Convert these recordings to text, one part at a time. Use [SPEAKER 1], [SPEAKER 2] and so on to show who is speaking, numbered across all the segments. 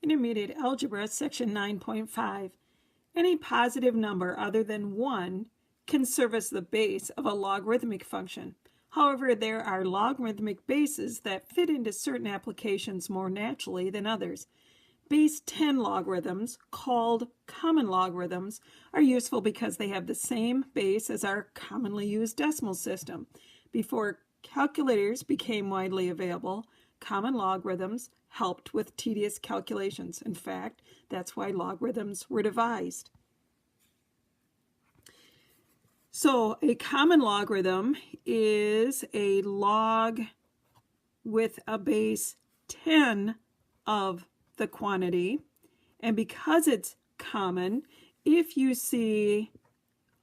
[SPEAKER 1] Intermediate Algebra, Section 9.5. Any positive number other than 1 can serve as the base of a logarithmic function. However, there are logarithmic bases that fit into certain applications more naturally than others. Base 10 logarithms, called common logarithms, are useful because they have the same base as our commonly used decimal system. Before calculators became widely available, common logarithms helped with tedious calculations. In fact, that's why logarithms were devised. So a common logarithm is a log with a base 10 of the quantity, and because it's common, if you see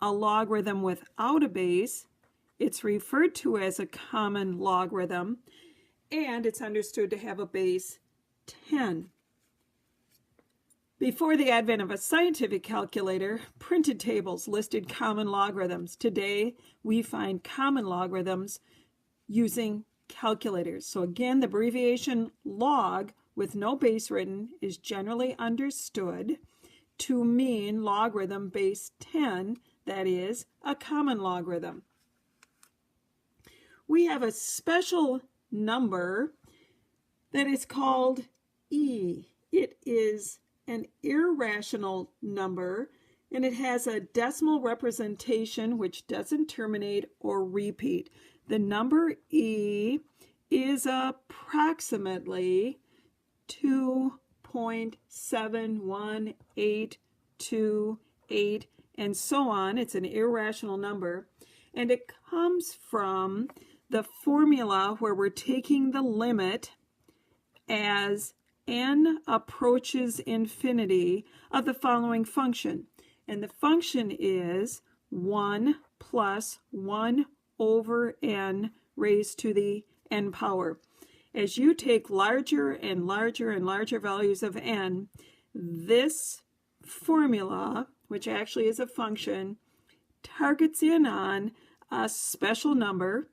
[SPEAKER 1] a logarithm without a base, it's referred to as a common logarithm, and it's understood to have a base 10. Before the advent of a scientific calculator, printed tables listed common logarithms. Today, we find common logarithms using calculators. So again, the abbreviation log with no base written is generally understood to mean logarithm base 10, that is, a common logarithm. We have a special number that is called e. It is an irrational number, and it has a decimal representation which doesn't terminate or repeat. The number e is approximately 2.71828 and so on. It's an irrational number, and it comes from the formula where we're taking the limit as n approaches infinity of the following function. And the function is 1 plus 1 over n raised to the n power. As you take larger and larger and larger values of n, this formula, which actually is a function, targets in on a special number,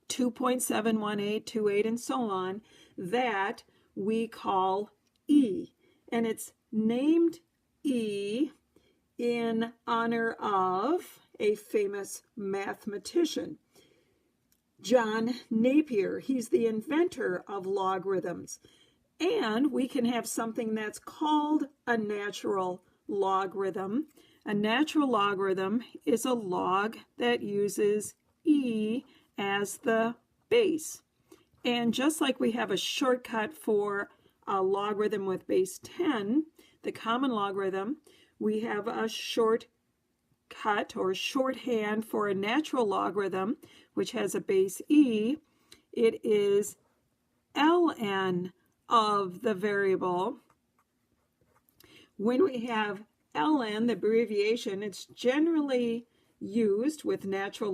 [SPEAKER 1] 2.71828 and so on, that we call e. And it's named e in honor of a famous mathematician, John Napier. He's the inventor of logarithms. And we can have something that's called a natural logarithm. A natural logarithm is a log that uses e as the base. And just like we have a shortcut for a logarithm with base 10, the common logarithm, we have a shortcut or shorthand for a natural logarithm, which has a base e. It is ln of the variable. When we have ln, the abbreviation, it's generally used with natural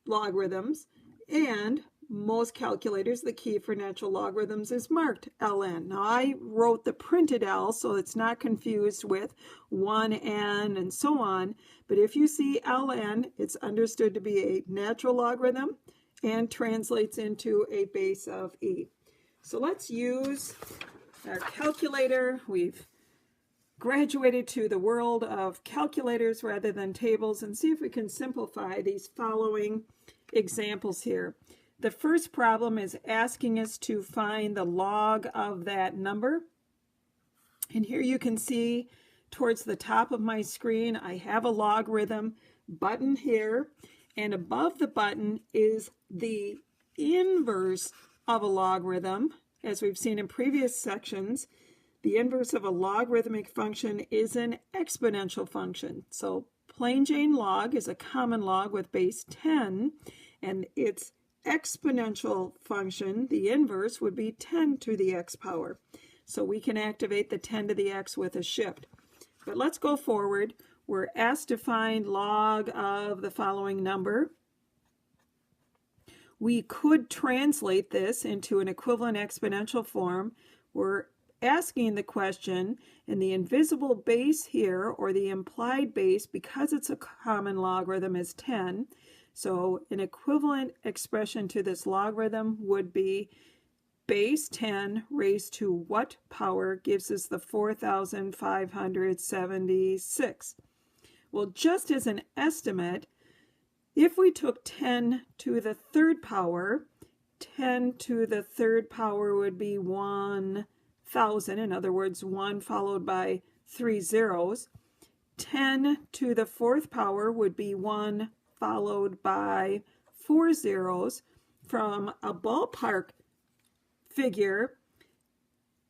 [SPEAKER 1] logarithms, and most calculators, the key for natural logarithms is marked ln. Now, I wrote the printed L, so it's not confused with 1n and so on. But if you see ln, it's understood to be a natural logarithm and translates into a base of e. So let's use our calculator. We've graduated to the world of calculators rather than tables, and see if we can simplify these following examples here. The first problem is asking us to find the log of that number. And here you can see towards the top of my screen, I have a logarithm button here. And above the button is the inverse of a logarithm. As we've seen in previous sections, the inverse of a logarithmic function is an exponential function. So plain Jane log is a common log with base 10, and its exponential function, the inverse, would be 10 to the x power. So we can activate the 10 to the x with a shift. But let's go forward. We're asked to find log of the following number. We could translate this into an equivalent exponential form. We're asking the question, in the invisible base here, or the implied base, because it's a common logarithm, is 10. So an equivalent expression to this logarithm would be base 10 raised to what power gives us the 4,576? Well, just as an estimate, if we took 10 to the third power, 10 to the third power would be 1,000. In other words, 1 followed by 3 zeros. 10 to the fourth power would be 1 followed by 4 zeros. From a ballpark figure,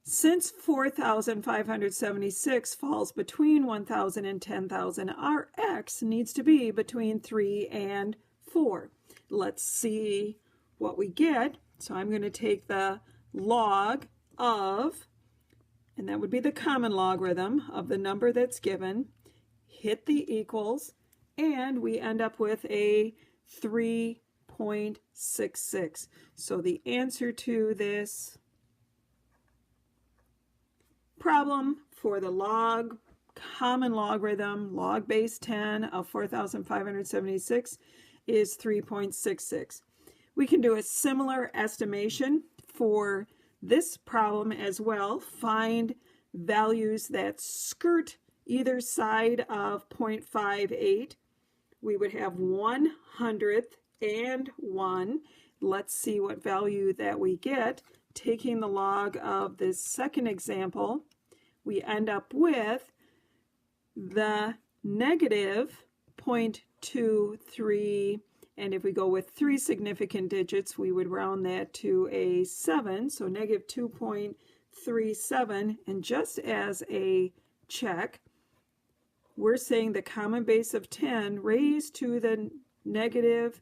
[SPEAKER 1] since 4,576 falls between 1,000 and 10,000, our x needs to be between 3 and 4. Let's see what we get. So I'm going to take the log of, and that would be the common logarithm of the number that's given, hit the equals, and we end up with a 3.66. So the answer to this problem for the common logarithm, log base 10 of 4,576 is 3.66. We can do a similar estimation for this problem as well. Find values that skirt either side of 0.58. We would have 1/100th and 1. Let's see what value that we get. Taking the log of this second example, we end up with the negative 0.23, and if we go with 3 significant digits, we would round that to a 7, so negative 2.37. And just as a check, we're saying the common base of 10 raised to the negative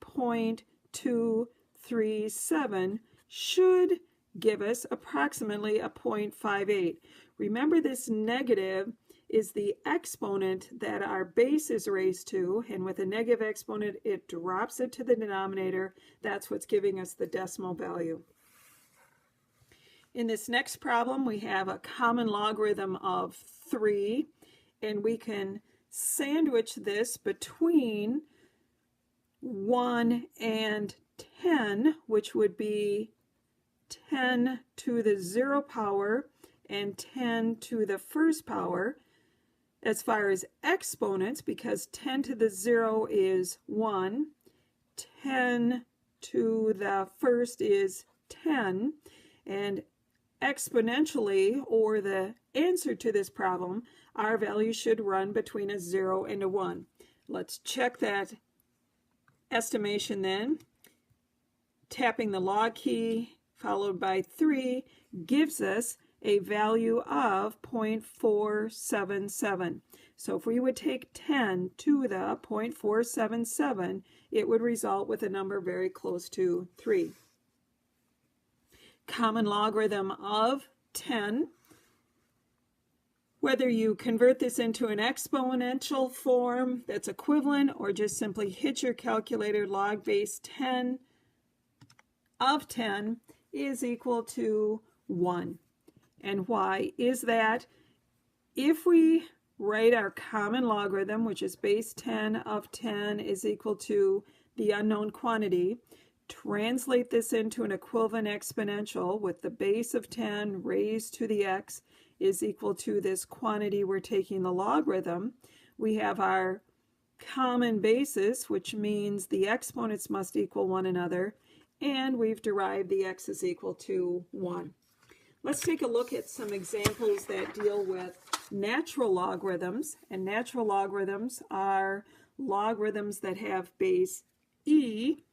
[SPEAKER 1] 0.237 should give us approximately a 0.58. Remember, this negative is the exponent that our base is raised to, and with a negative exponent, it drops it to the denominator. That's what's giving us the decimal value. In this next problem, we have a common logarithm of 3, and we can sandwich this between 1 and 10, which would be 10 to the 0 power and 10 to the first power. As far as exponents, because 10 to the 0 is 1, 10 to the first is 10, and exponentially, or the answer to this problem, our value should run between a 0 and a 1. Let's check that estimation then. Tapping the log key followed by 3 gives us a value of 0.477. So if we would take 10 to the 0.477, it would result with a number very close to 3. Common logarithm of 10. Whether you convert this into an exponential form that's equivalent, or just simply hit your calculator, log base 10 of 10 is equal to 1. And why is that? If we write our common logarithm, which is base 10 of 10 is equal to the unknown quantity, translate this into an equivalent exponential with the base of 10 raised to the x is equal to this quantity we're taking the logarithm, we have our common basis, which means the exponents must equal one another, and we've derived the x is equal to 1. Let's take a look at some examples that deal with natural logarithms. And natural logarithms are logarithms that have base e.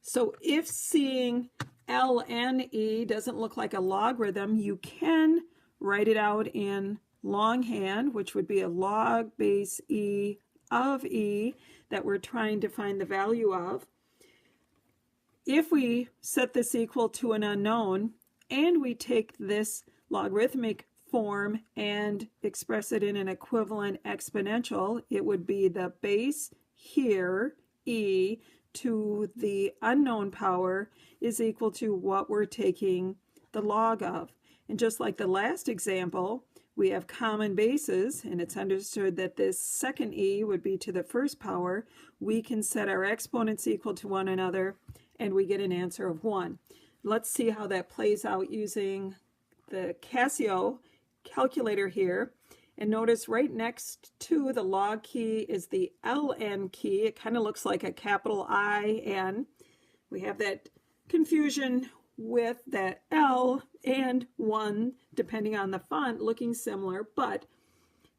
[SPEAKER 1] So if seeing ln e doesn't look like a logarithm, you can write it out in longhand, which would be a log base e of e that we're trying to find the value of. If we set this equal to an unknown, and we take this logarithmic form and express it in an equivalent exponential, it would be the base here, e, to the unknown power is equal to what we're taking the log of. And just like the last example, we have common bases, and it's understood that this second e would be to the first power. We can set our exponents equal to one another, and we get an answer of 1. let's see how that plays out using the Casio calculator here. And notice right next to the log key is the ln key. It kind of looks like a capital I-N. We have that confusion with that L and 1, depending on the font, looking similar, but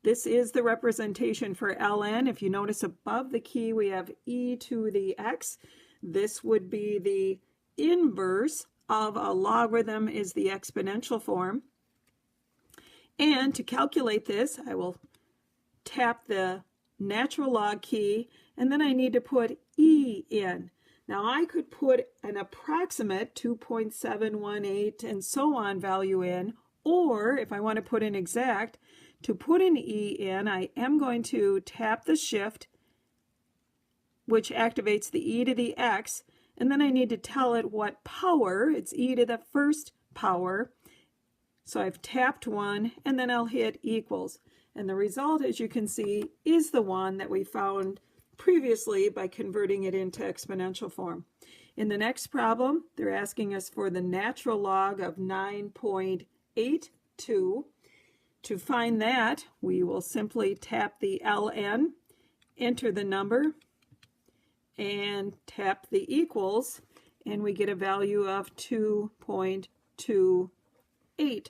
[SPEAKER 1] this is the representation for ln. If you notice above the key, we have e to the x. This would be the inverse of a logarithm, is the exponential form. And to calculate this, I will tap the natural log key, and then I need to put e in. Now I could put an approximate 2.718 and so on value in, or if I want to put an exact, to put an e in, I am going to tap the shift, which activates the e to the x, and then I need to tell it what power. It's e to the first power. So I've tapped 1, and then I'll hit equals. And the result, as you can see, is the one that we found previously by converting it into exponential form. In the next problem, they're asking us for the natural log of 9.82. To find that, we will simply tap the ln, enter the number, and tap the equals, and we get a value of 2.28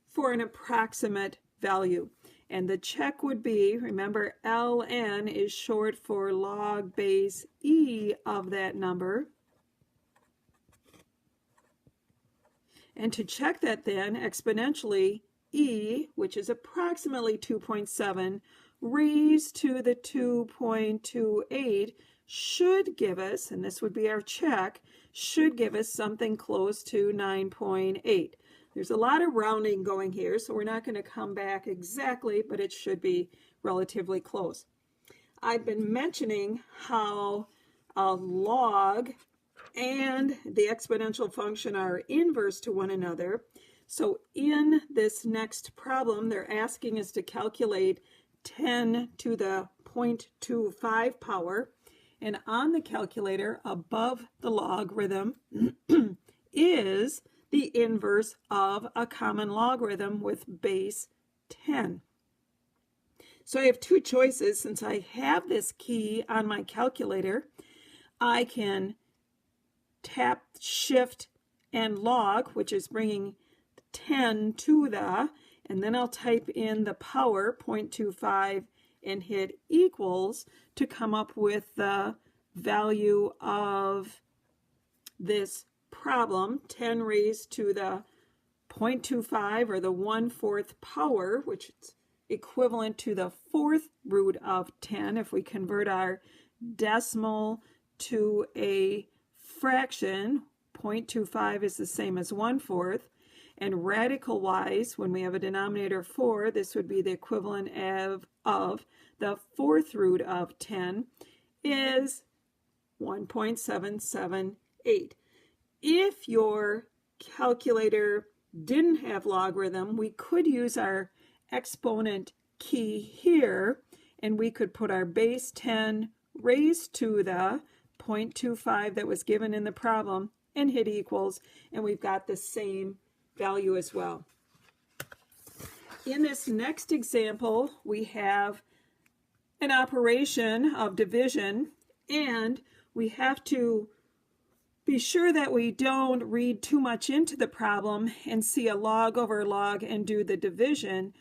[SPEAKER 1] for an approximate value. And the check would be, remember, ln is short for log base e of that number. And to check that then, exponentially, e, which is approximately 2.7, raised to the 2.28 should give us, and this would be our check, should give us something close to 9.8. There's a lot of rounding going here, so we're not going to come back exactly, but it should be relatively close. I've been mentioning how a log and the exponential function are inverse to one another. So in this next problem, they're asking us to calculate 10 to the 0.25 power. And on the calculator above the logarithm is the inverse of a common logarithm with base 10. So I have two choices. Since I have this key on my calculator, I can tap shift and log, which is bringing 10 to the, and then I'll type in the power 0.25 and hit equals to come up with the value of this problem, 10 raised to the 0.25, or the 1/4 power, which is equivalent to the 4th root of 10 if we convert our decimal to a fraction. 0.25 is the same as 1/4. And radical wise, when we have a denominator 4, this would be the equivalent of the 4th root of 10 is 1.778. If your calculator didn't have logarithm, we could use our exponent key here, and we could put our base 10 raised to the 0.25 that was given in the problem and hit equals, and we've got the same value as well. In this next example, we have an operation of division, and we have to be sure that we don't read too much into the problem and see a log over log and do the division.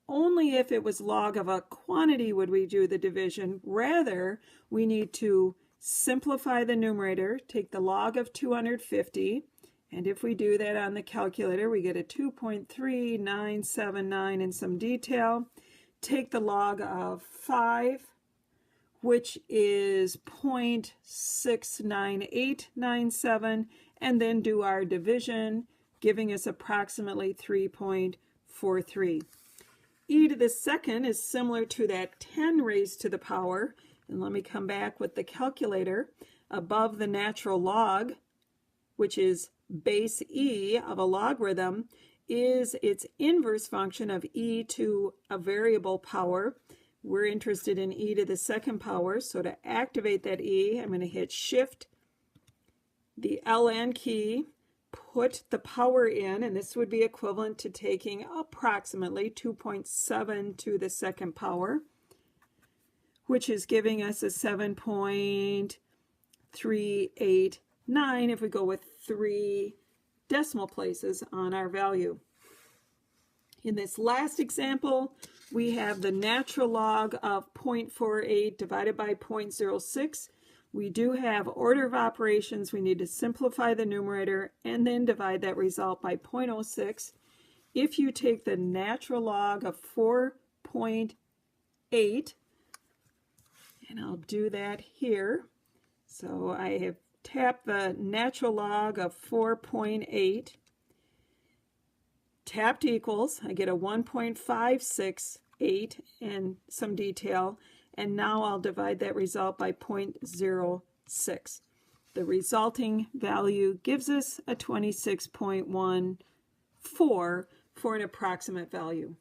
[SPEAKER 1] Only if it was log of a quantity would we do the division. Rather, we need to simplify the numerator, take the log of 250, and if we do that on the calculator, we get a 2.3979 in some detail. Take the log of 5, which is 0.69897, and then do our division, giving us approximately 3.43. E to the second is similar to that 10 raised to the power. And let me come back with the calculator. Above the natural log, which is base e of a logarithm, is its inverse function of e to a variable power. We're interested in e to the second power, so to activate that e, I'm going to hit shift, the ln key, put the power in, and this would be equivalent to taking approximately 2.7 to the second power, which is giving us a 7.389 if we go with 3 decimal places on our value. In this last example, we have the natural log of 0.48 divided by 0.06. We do have order of operations. We need to simplify the numerator and then divide that result by 0.06. If you take the natural log of 4.8, and I'll do that here. So I have tapped the natural log of 4.8, tapped equals, I get a 1.568 and some detail, and now I'll divide that result by 0.06. The resulting value gives us a 26.14 for an approximate value.